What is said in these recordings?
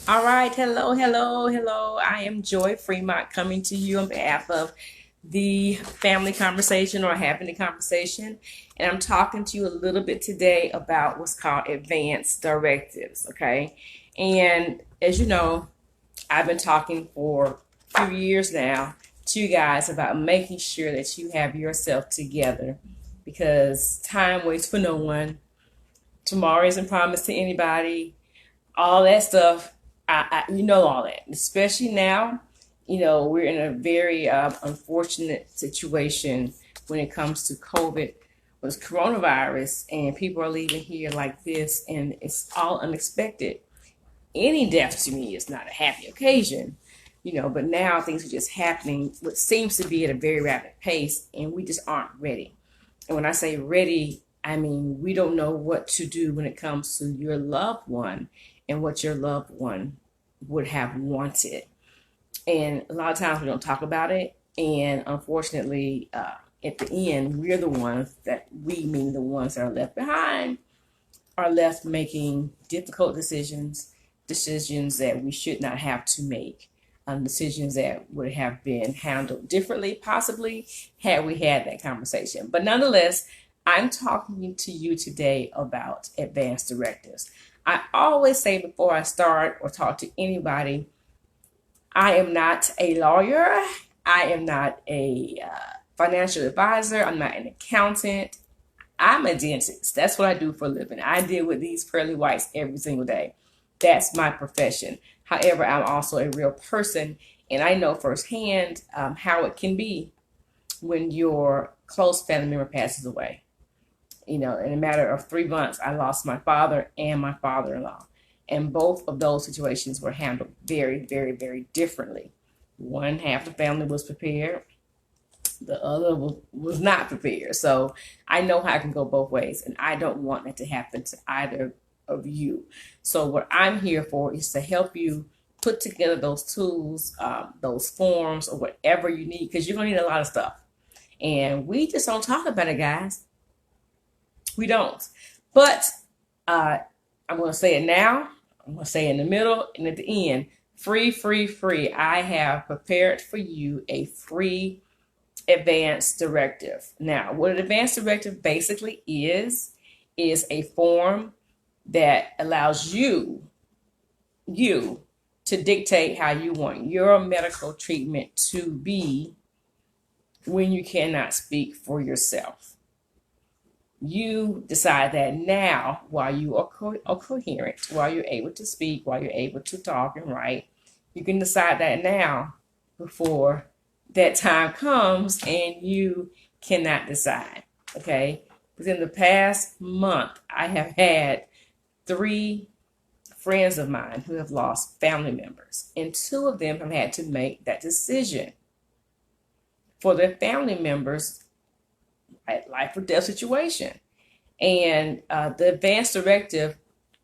All right, hello. I am Joy Fremont coming to you on behalf of the family conversation or having the conversation. And I'm talking to you a little bit today about what's called advanced directives, okay? And as you know, I've been talking for a few years now to you guys about making sure that you have yourself together because time waits for no one. Tomorrow isn't promised to anybody, all that stuff. You know all that, especially now. You know we're in a very unfortunate situation when it comes to COVID, with coronavirus, and people are leaving here like this, and it's all unexpected. Any death to me is not a happy occasion, but now things are just happening, what seems to be at a very rapid pace, and we just aren't ready. And when I say ready, I mean we don't know what to do when it comes to your loved one and what your loved one would have wanted. And a lot of times we don't talk about it. And unfortunately, at the end, we're the ones that we mean the ones that are left behind are left making difficult decisions that we should not have to make, decisions that would have been handled differently, possibly, had we had that conversation. But nonetheless, I'm talking to you today about advanced directives. I always say before I start or talk to anybody, I am not a lawyer. I am not a financial advisor. I'm not an accountant. I'm a dentist. That's what I do for a living. I deal with these pearly whites every single day. That's my profession. However, I'm also a real person, and I know firsthand how it can be when your close family member passes away. In a matter of 3 months, I lost my father and my father-in-law. And both of those situations were handled very, very, very differently. One half the family was prepared, the other was not prepared. So I know how it can go both ways, and I don't want that to happen to either of you. So what I'm here for is to help you put together those tools, those forms, or whatever you need, because you're going to need a lot of stuff. And we just don't talk about it, guys. We don't. But I'm going to say it now. I'm going to say it in the middle and at the end. Free. I have prepared for you a free advanced directive. Now, what an advanced directive basically is a form that allows you to dictate how you want your medical treatment to be when you cannot speak for yourself. You decide that now while you are coherent, while you're able to speak, while you're able to talk and write. You can decide that now before that time comes and you cannot decide. Okay? Within the past month, I have had 3 friends of mine who have lost family members, and 2 of them have had to make that decision for their family members at life or death situation. And the advanced directive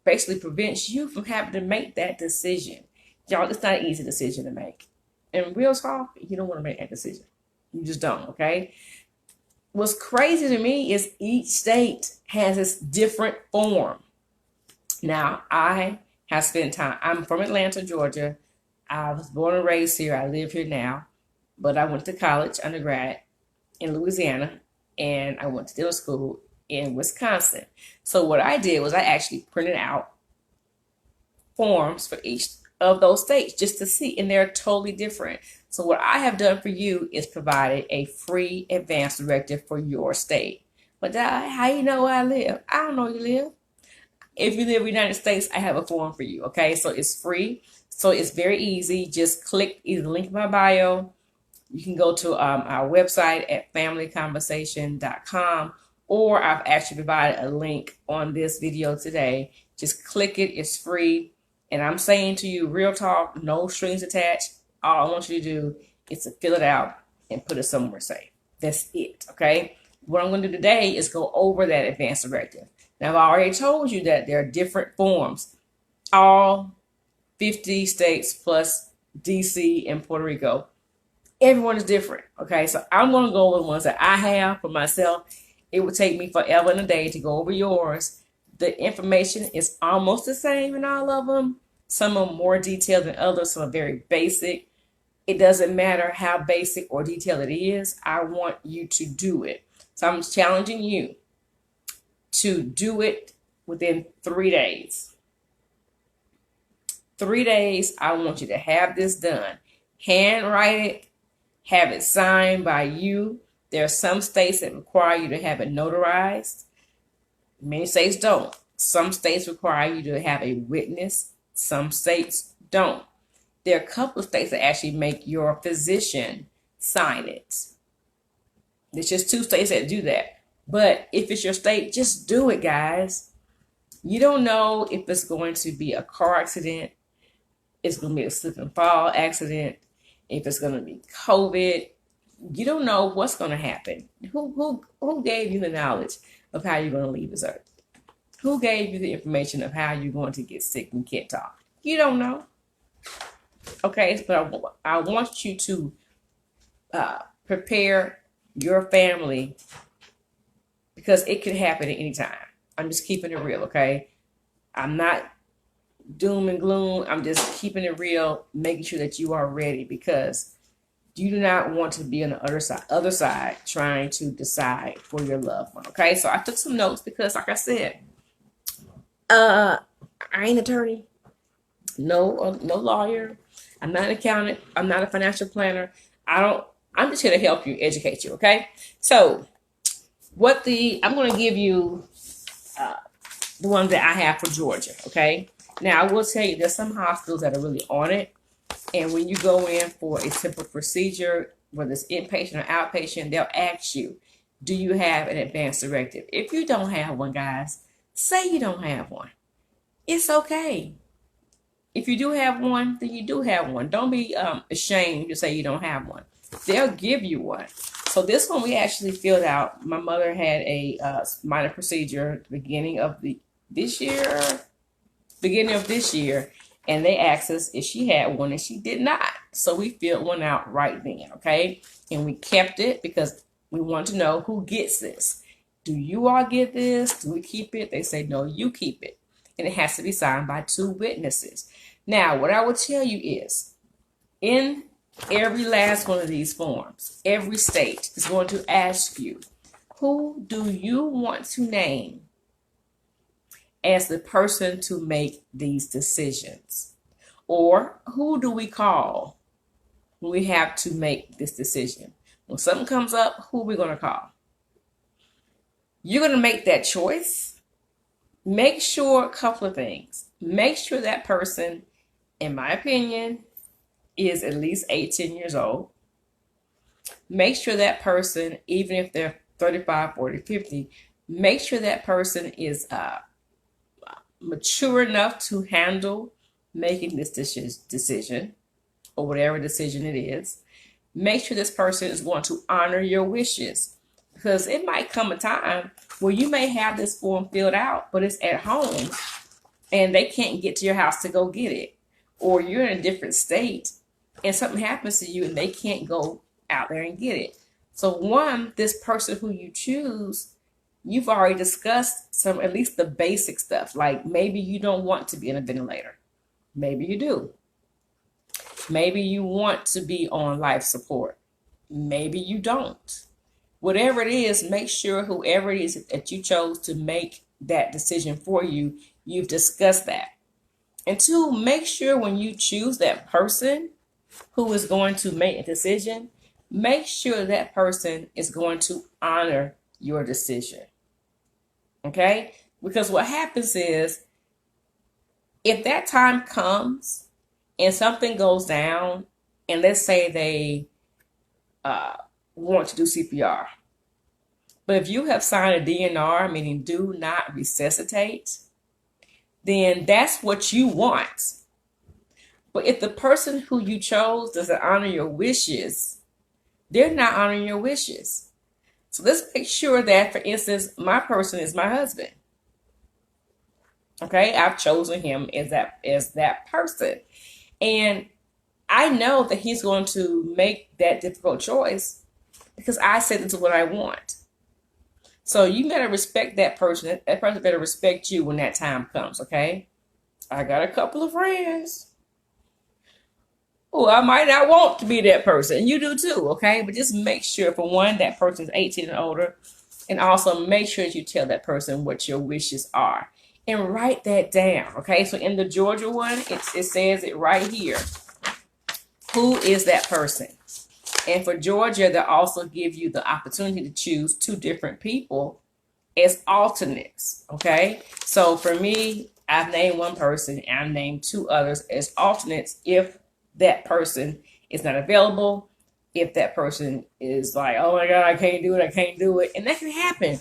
basically prevents you from having to make that decision. Y'all, it's not an easy decision to make. And real talk, you don't want to make that decision. You just don't, okay? What's crazy to me is each state has its different form. Now, I have spent time, I'm from Atlanta, Georgia. I was born and raised here. I live here now. But I went to college, undergrad, in Louisiana, and I went to dental school in Wisconsin. So what I did was I actually printed out forms for each of those states just to see, and they're totally different. So what I have done for you is provided a free advance directive for your state. But how you know where I live? I don't know where you live. If you live in the United States, I have a form for you, okay? So it's free. So it's very easy. Just click either the link in my bio. You can go to our website at familyconversation.com, or I've actually provided a link on this video today. Just click it. It's free. And I'm saying to you, real talk, no strings attached. All I want you to do is to fill it out and put it somewhere safe. That's it, okay? What I'm going to do today is go over that advanced directive. Now, I've already told you that there are different forms. All 50 states plus DC and Puerto Rico. Everyone is different, okay? So I'm going to go over the ones that I have for myself. It would take me forever and a day to go over yours. The information is almost the same in all of them, Some are more detailed than others, some are very basic. It doesn't matter how basic or detailed it is. I want you to do it. So I'm challenging you to do it within 3 days. 3 days, I want you to have this done. Handwrite it, have it signed by you. There are some states that require you to have it notarized. Many states don't. Some states require you to have a witness. Some states don't. There are a couple of states that actually make your physician sign it. There's just 2 states that do that. But if it's your state, just do it, guys. You don't know if it's going to be a car accident, it's going to be a slip and fall accident, if it's going to be COVID. You don't know what's going to happen. Who gave you the knowledge of how you're going to leave this earth? Who gave you the information of how you're going to get sick and can't talk? You don't know. Okay, but I want you to prepare your family, because it can happen at any time. I'm just keeping it real, okay? I'm not doom and gloom. I'm just keeping it real, making sure that you are ready, because you do not want to be on the other side trying to decide for your loved one, okay? So I took some notes because, like I said, I ain't an attorney, no lawyer. I'm not an accountant. I'm not a financial planner. I'm just here to help you, educate you, okay? So I'm going to give you the one that I have for Georgia, okay? Now, I will tell you, there's some hospitals that are really on it. And when you go in for a simple procedure, whether it's inpatient or outpatient, they'll ask you, do you have an advance directive? If you don't have one, guys, say you don't have one. It's okay. If you do have one, then you do have one. Don't be ashamed to say you don't have one. They'll give you one. So this one we actually filled out. My mother had a minor procedure at the beginning of this year, and they asked us if she had one, and she did not. So we filled one out right then, okay? And we kept it because we want to know who gets this. Do you all get this? Do we keep it? They say, no, you keep it. And it has to be signed by 2 witnesses. Now, what I will tell you is, in every last one of these forms, every state is going to ask you, who do you want to name as the person to make these decisions? Or who do we call when we have to make this decision? When something comes up, who are we going to call? You're going to make that choice. Make sure a couple of things. Make sure that person, in my opinion, is at least 18 years old. Make sure that person, even if they're 35, 40, 50, make sure that person is mature enough to handle making this decision, or whatever decision it is. Make sure this person is going to honor your wishes, because it might come a time where you may have this form filled out, but it's at home and they can't get to your house to go get it, or you're in a different state and something happens to you and they can't go out there and get it. So one, this person who you choose, you've already discussed some, at least the basic stuff. Like maybe you don't want to be in a ventilator. Maybe you do. Maybe you want to be on life support. Maybe you don't. Whatever it is, make sure whoever it is that you chose to make that decision for you, you've discussed that. And 2, make sure when you choose that person who is going to make a decision, make sure that person is going to honor your decision. Okay? Because what happens is, if that time comes and something goes down, and let's say they want to do CPR, but if you have signed a DNR, meaning do not resuscitate, then that's what you want. But if the person who you chose doesn't honor your wishes, they're not honoring your wishes. So let's make sure that, for instance, my person is my husband. Okay, I've chosen him as that person. And I know that he's going to make that difficult choice because I said this is what I want. So you better respect that person. That person better respect you when that time comes, okay? I got a couple of friends. Oh, I might not want to be that person. You do too, okay? But just make sure, for one, that person is 18 and older. And also make sure that you tell that person what your wishes are. And write that down, okay? So in the Georgia one, it says it right here. Who is that person? And for Georgia, they'll also give you the opportunity to choose two different people as alternates, okay? So for me, I've named one person and I've named two others as alternates if that person is not available, if that person is like, oh my God, I can't do it. And that can happen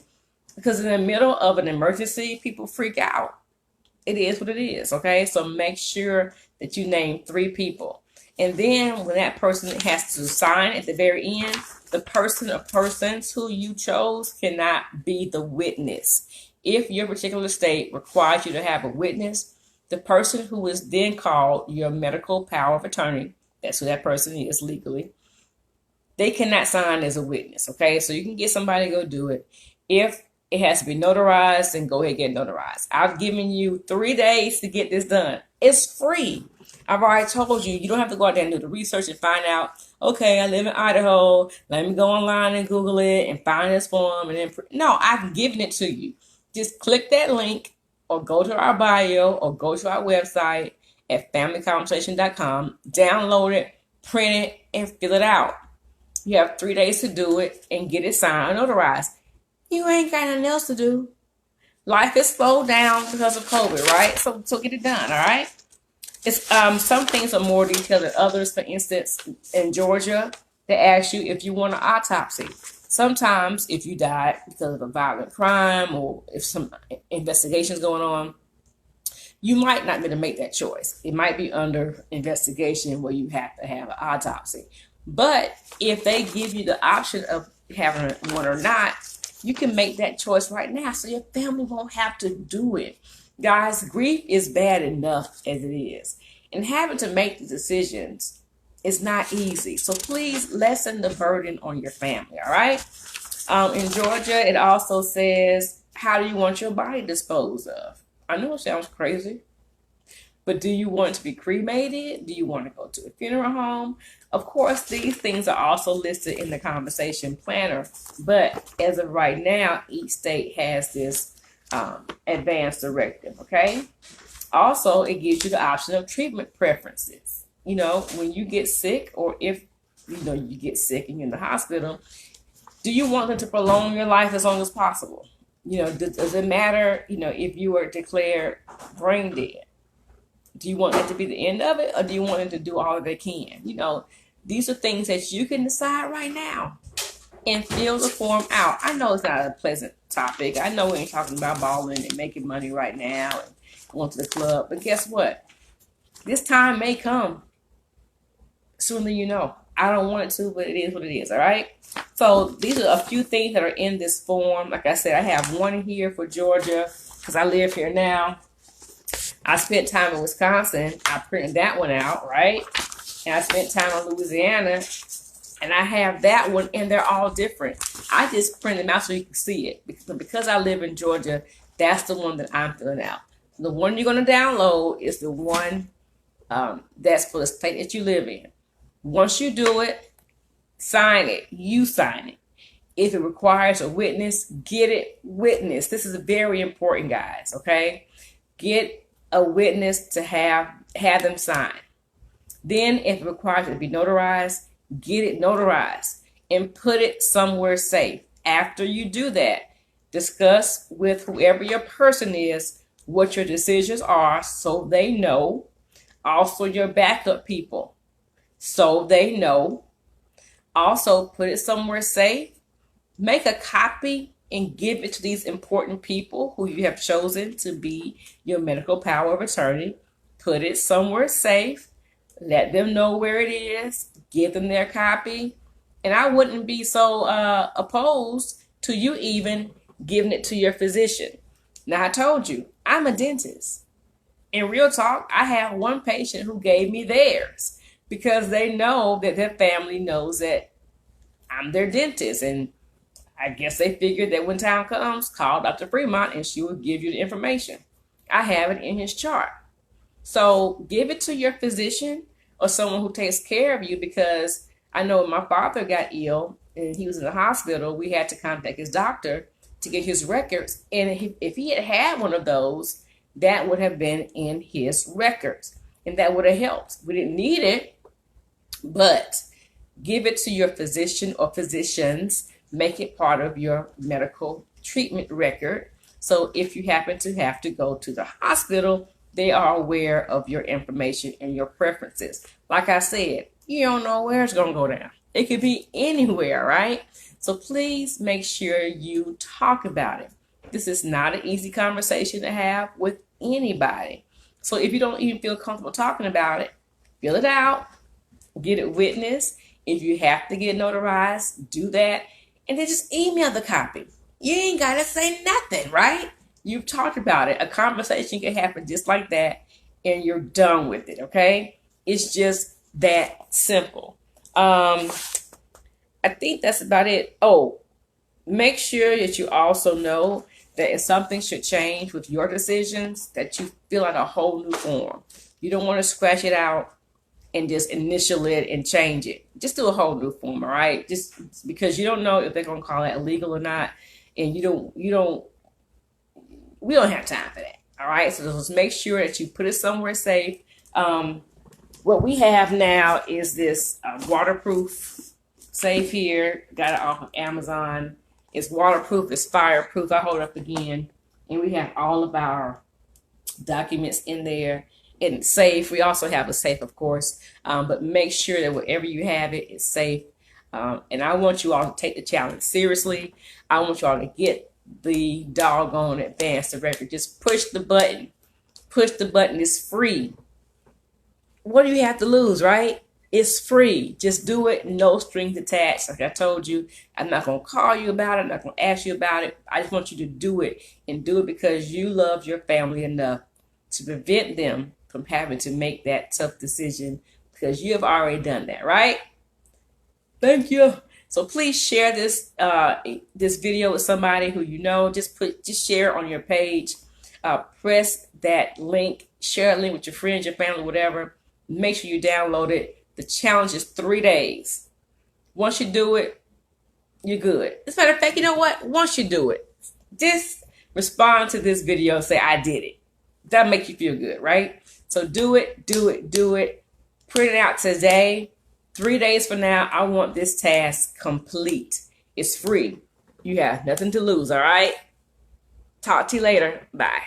because in the middle of an emergency, people freak out. It is what it is, okay? So make sure that you name three people. And then when that person has to sign at the very end, the person or persons who you chose cannot be the witness. If your particular state requires you to have a witness, the person who is then called your medical power of attorney, that's who that person is legally, they cannot sign as a witness, okay? So you can get somebody to go do it. If it has to be notarized, then go ahead and get notarized. I've given you 3 days to get this done. It's free. I've already told you, you don't have to go out there and do the research and find out, okay, I live in Idaho. Let me go online and Google it and find this form. And then, no, I've given it to you. Just click that link or go to our bio or go to our website at familyconversation.com, download it, print it, and fill it out. You have 3 days to do it and get it signed or notarized. You ain't got nothing else to do. Life is slowed down because of COVID, right? So get it done, all right? It's some things are more detailed than others. For instance, in Georgia, they ask you if you want an autopsy. Sometimes if you died because of a violent crime or if some investigation is going on, you might not be able to make that choice. It might be under investigation where you have to have an autopsy. But if they give you the option of having one or not, you can make that choice right now so your family won't have to do it. Guys, grief is bad enough as it is. And having to make the decisions is not easy. So please lessen the burden on your family, all right? In Georgia, it also says, how do you want your body disposed of? I know it sounds crazy, but do you want to be cremated? Do you want to go to a funeral home? Of course, these things are also listed in the conversation planner, but as of right now, each state has this advanced directive, okay? Also, it gives you the option of treatment preferences. You know, when you get sick or if, you get sick and you're in the hospital, do you want them to prolong your life as long as possible? Does it matter, if you were declared brain dead? Do you want that to be the end of it, or do you want them to do all that they can? These are things that you can decide right now and fill the form out. I know it's not a pleasant topic. I know we ain't talking about balling and making money right now and going to the club, but guess what? This time may come sooner than you know. I don't want it to, but it is what it is, all right? So these are a few things that are in this form. Like I said, I have one here for Georgia because I live here now. I spent time in Wisconsin. I printed that one out, right? And I spent time in Louisiana, and I have that one, and they're all different. I just printed them out so you can see it. Because I live in Georgia, that's the one that I'm filling out. The one you're going to download is the one that's for the state that you live in. Once you do it, sign it. You sign it. If it requires a witness, get it witnessed. This is very important, guys, okay? Get a witness to have them sign. Then if it requires it to be notarized, get it notarized and put it somewhere safe. After you do that, discuss with whoever your person is what your decisions are so they know. Also your backup people so they know. Also put it somewhere safe. Make a copy and give it to these important people who you have chosen to be your medical power of attorney. Put it somewhere safe. Let them know where it is. Give them their copy. And I wouldn't be so opposed to you even giving it to your physician. Now, I told you, I'm a dentist. In real talk, I have one patient who gave me theirs because they know that their family knows that I'm their dentist. And I guess they figured that when time comes, call Dr. Fremont and she will give you the information. I have it in his chart. So give it to your physician or someone who takes care of you, because I know when my father got ill and he was in the hospital, we had to contact his doctor to get his records. And if he had had one of those, that would have been in his records and that would have helped. We didn't need it, but give it to your physician or physicians. Make it part of your medical treatment record. So if you happen to have to go to the hospital, they are aware of your information and your preferences. Like I said, you don't know where it's going to go down. It could be anywhere, right? So please make sure you talk about it. This is not an easy conversation to have with anybody. So if you don't even feel comfortable talking about it, fill it out, get it witnessed. If you have to get notarized, do that. And then just email the copy. You ain't got to say nothing, right? You've talked about it. A conversation can happen just like that, and you're done with it, okay? It's just that simple. I think that's about it. Oh, make sure that you also know that if something should change with your decisions, that you fill out a whole new form. You don't want to scratch it out and just initial it and change it. Just do a whole new form, all right? Just because you don't know if they're going to call it illegal or not, and we don't have time for that, all right? So just make sure that you put it somewhere safe. What we have now is this waterproof safe here. Got it off of Amazon. It's waterproof, it's fireproof. I hold it up again, and we have all of our documents in there. And safe. We also have a safe, of course, but make sure that wherever you have it, it's safe. And I want you all to take the challenge seriously. I want you all to get the doggone advance the record. Just push the button. Push the button. It's free. What do you have to lose, right? It's free. Just do it. No strings attached. Like I told you, I'm not going to call you about it. I'm not going to ask you about it. I just want you to do it, and do it because you love your family enough to prevent them from having to make that tough decision, because you have already done that, right? Thank you. So please share this this video with somebody who you know. Just share it on your page. Press that link. Share a link with your friends, your family, whatever. Make sure you download it. The challenge is 3 days. Once you do it, you're good. As a matter of fact, you know what? Once you do it, just respond to this video and say, I did it. That makes you feel good, right? So do it, do it, do it. Print it out today. 3 days from now, I want this task complete. It's free. You have nothing to lose, all right? Talk to you later. Bye.